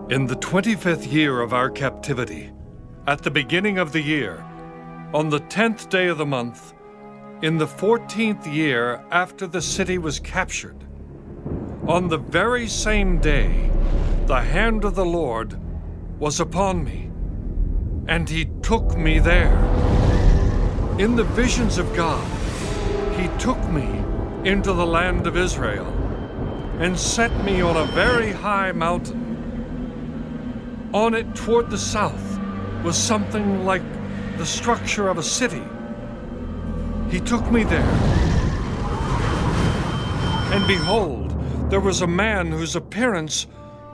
In the 25th year of our captivity, at the beginning of the year, on the 10th day of the month, in the 14th year after the city was captured, on the very same day, the hand of the Lord was upon me, and he took me there. In the visions of God, he took me into the land of Israel and set me on a very high mountain. On it toward the south was something like the structure of a city. He took me there. And behold, there was a man whose appearance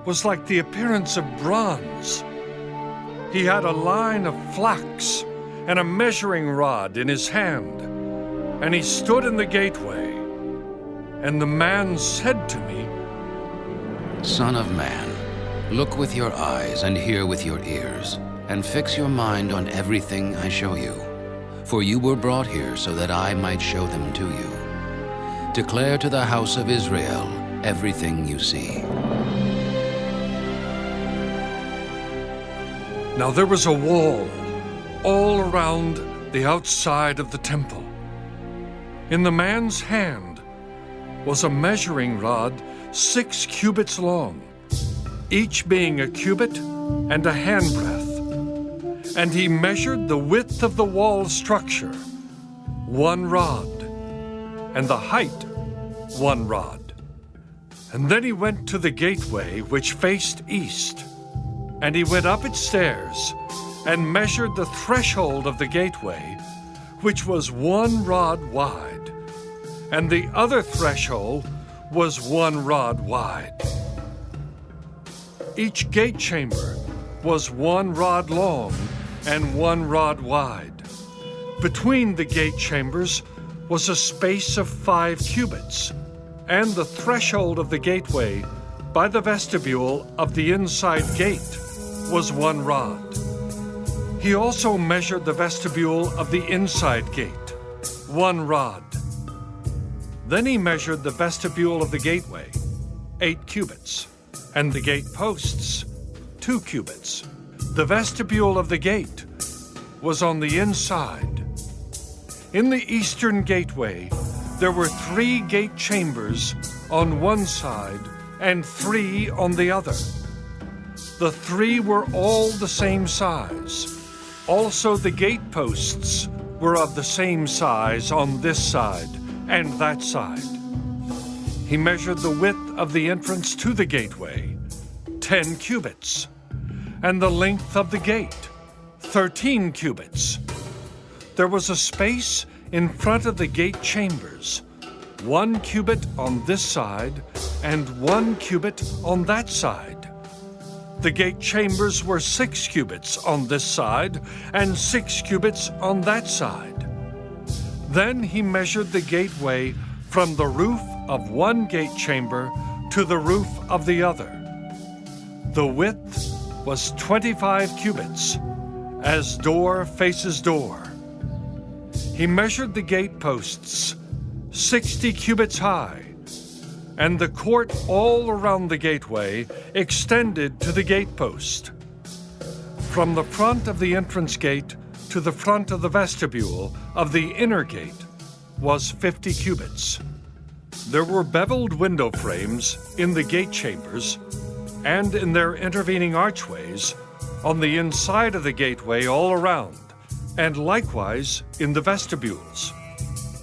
was like the appearance of bronze. He had a line of flax and a measuring rod in his hand, and he stood in the gateway. And the man said to me, Son of man, look with your eyes and hear with your ears, and fix your mind on everything I show you. For you were brought here so that I might show them to you. Declare to the house of Israel everything you see. Now there was a wall all around the outside of the temple. In the man's hand was a measuring rod 6 cubits long, each being a cubit and a handbreadth. And he measured the width of the wall structure, 1 rod, and the height 1 rod. And then he went to the gateway which faced east, and he went up its stairs and measured the threshold of the gateway, which was 1 rod wide, and the other threshold was 1 rod wide. Each gate chamber was 1 rod long and 1 rod wide. Between the gate chambers was a space of 5 cubits, and the threshold of the gateway by the vestibule of the inside gate was 1 rod. He also measured the vestibule of the inside gate, 1 rod. Then he measured the vestibule of the gateway, 8 cubits, and the gate posts, 2 cubits. The vestibule of the gate was on the inside. In the eastern gateway, there were 3 gate chambers on one side and 3 on the other. The 3 were all the same size. Also, the gate posts were of the same size on this side and that side. He measured the width of the entrance to the gateway, 10 cubits, and the length of the gate, 13 cubits. There was a space in front of the gate chambers, 1 cubit on this side and 1 cubit on that side. The gate chambers were 6 cubits on this side and 6 cubits on that side. Then he measured the gateway from the roof of one gate chamber to the roof of the other. The width was 25 cubits, as door faces door. He measured the gate posts 60 cubits high, and the court all around the gateway extended to the gate post. From the front of the entrance gate to the front of the vestibule of the inner gate was 50 cubits. There were beveled window frames in the gate chambers and in their intervening archways on the inside of the gateway all around, and likewise in the vestibules.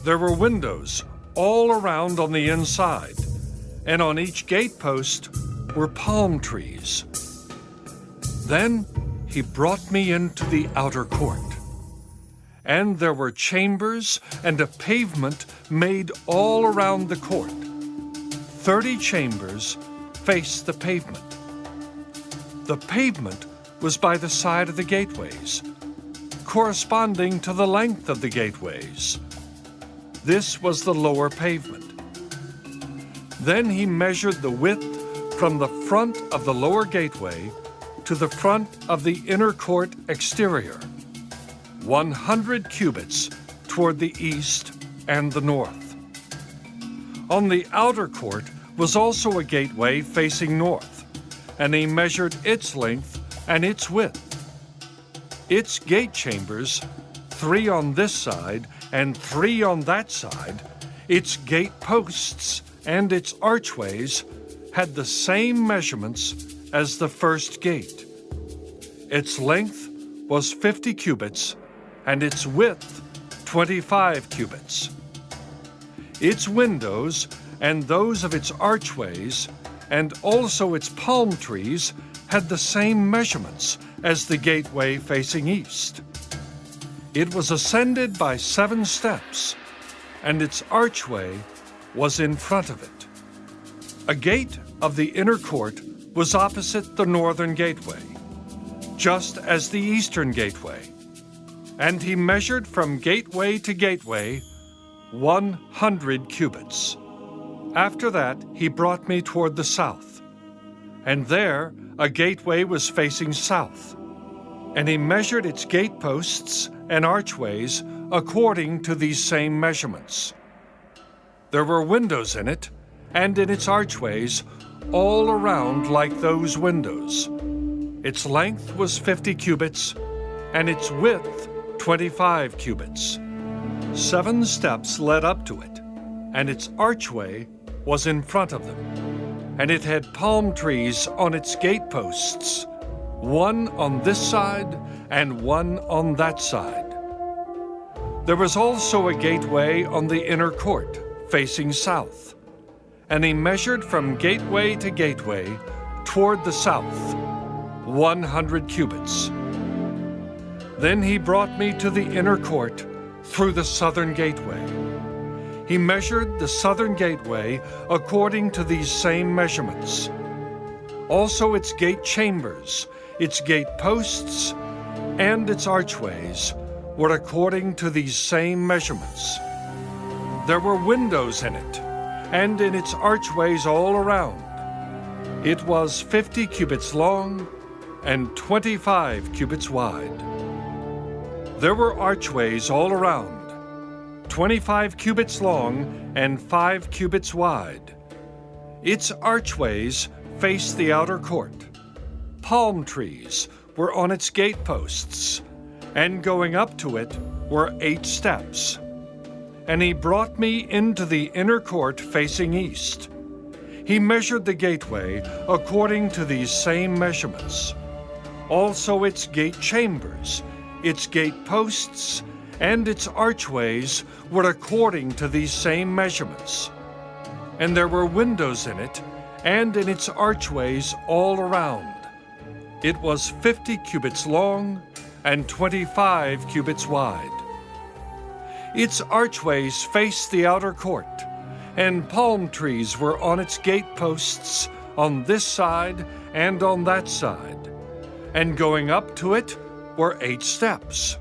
There were windows all around on the inside, and on each gate post were palm trees. Then he brought me into the outer court, and there were chambers and a pavement made all around the court. 30 chambers faced the pavement. The pavement was by the side of the gateways, corresponding to the length of the gateways. This was the lower pavement. Then he measured the width from the front of the lower gateway to the front of the inner court exterior, 100 cubits toward the east and the north. On the outer court was also a gateway facing north, and he measured its length and its width. Its gate chambers, 3 on this side and 3 on that side, its gate posts and its archways had the same measurements as the first gate. Its length was 50 cubits, and its width 25 cubits. Its windows and those of its archways, and also its palm trees, had the same measurements as the gateway facing east. It was ascended by 7 steps, and its archway was in front of it. A gate of the inner court was opposite the northern gateway, just as the eastern gateway. And he measured from gateway to gateway 100 cubits. After that, he brought me toward the south, and there a gateway was facing south. And he measured its gate posts and archways according to these same measurements. There were windows in it, and in its archways, all around like those windows. Its length was 50 cubits, and its width 25 cubits. 7 steps led up to it, and its archway was in front of them. And it had palm trees on its gate posts, 1 on this side and 1 on that side. There was also a gateway on the inner court, facing south. And he measured from gateway to gateway toward the south, 100 cubits. Then he brought me to the inner court through the southern gateway. He measured the southern gateway according to these same measurements. Also its gate chambers, its gate posts, and its archways were according to these same measurements. There were windows in it, and in its archways all around. It was 50 cubits long and 25 cubits wide. There were archways all around, 25 cubits long and 5 cubits wide. Its archways faced the outer court. Palm trees were on its gate posts, and going up to it were 8 steps. And he brought me into the inner court facing east. He measured the gateway according to these same measurements. Also its gate chambers, its gate posts, and its archways were according to these same measurements. And there were windows in it, and in its archways all around. It was 50 cubits long and 25 cubits wide. Its archways faced the outer court, and palm trees were on its gate posts on this side and on that side. And going up to it were 8 steps.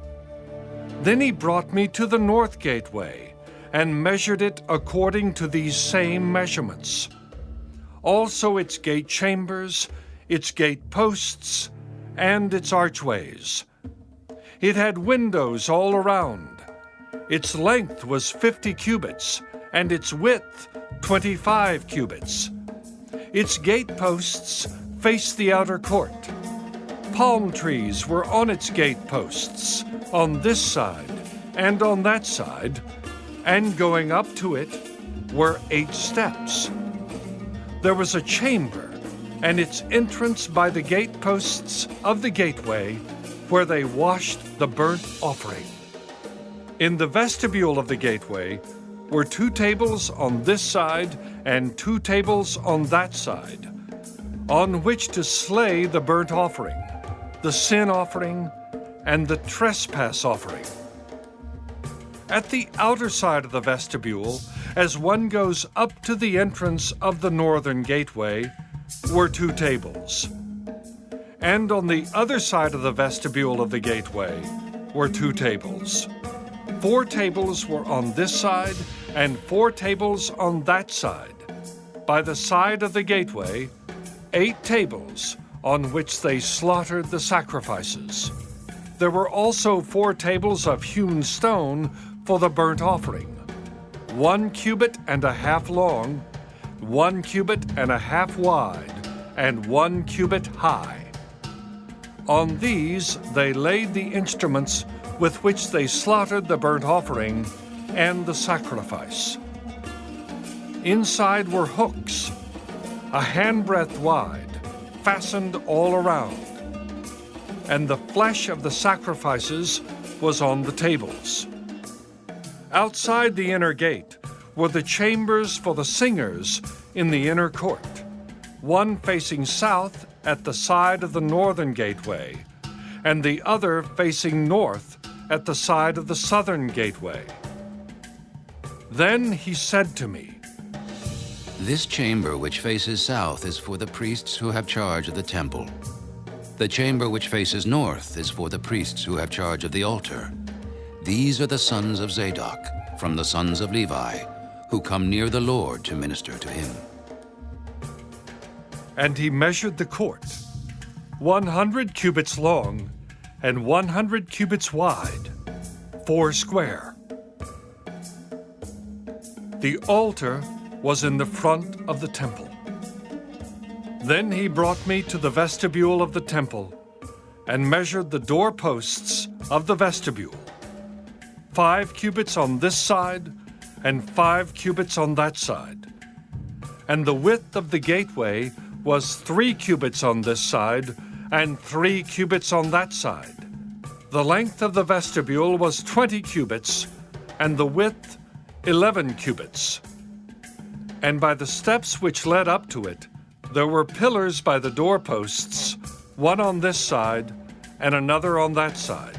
Then he brought me to the north gateway and measured it according to these same measurements. Also its gate chambers, its gate posts, and its archways. It had windows all around. Its length was 50 cubits, and its width 25 cubits. Its gate posts faced the outer court. Palm trees were on its gate posts, on this side and on that side, and going up to it were 8 steps. There was a chamber, and its entrance by the gate posts of the gateway, where they washed the burnt offering. In the vestibule of the gateway were 2 tables on this side and 2 tables on that side, on which to slay the burnt offering, the sin offering, and the trespass offering. At the outer side of the vestibule, as one goes up to the entrance of the northern gateway, were 2 tables. And on the other side of the vestibule of the gateway were 2 tables. 4 tables were on this side and 4 tables on that side. By the side of the gateway, 8 tables on which they slaughtered the sacrifices. There were also 4 tables of hewn stone for the burnt offering, 1 cubit and a half long, 1 cubit and a half wide, and 1 cubit high. On these they laid the instruments with which they slaughtered the burnt offering and the sacrifice. Inside were hooks, a handbreadth wide, fastened all around, and the flesh of the sacrifices was on the tables. Outside the inner gate were the chambers for the singers in the inner court, one facing south at the side of the northern gateway, and the other facing north at the side of the southern gateway. Then he said to me, This chamber which faces south is for the priests who have charge of the temple. The chamber which faces north is for the priests who have charge of the altar. These are the sons of Zadok, from the sons of Levi, who come near the Lord to minister to him. And he measured the court, 100 cubits long and 100 cubits wide, 4 square. The altar was in the front of the temple. Then he brought me to the vestibule of the temple and measured the doorposts of the vestibule, 5 cubits on this side and 5 cubits on that side. And the width of the gateway was 3 cubits on this side and 3 cubits on that side. The length of the vestibule was 20 cubits, and the width 11 cubits. And by the steps which led up to it, there were pillars by the doorposts, one on this side and another on that side.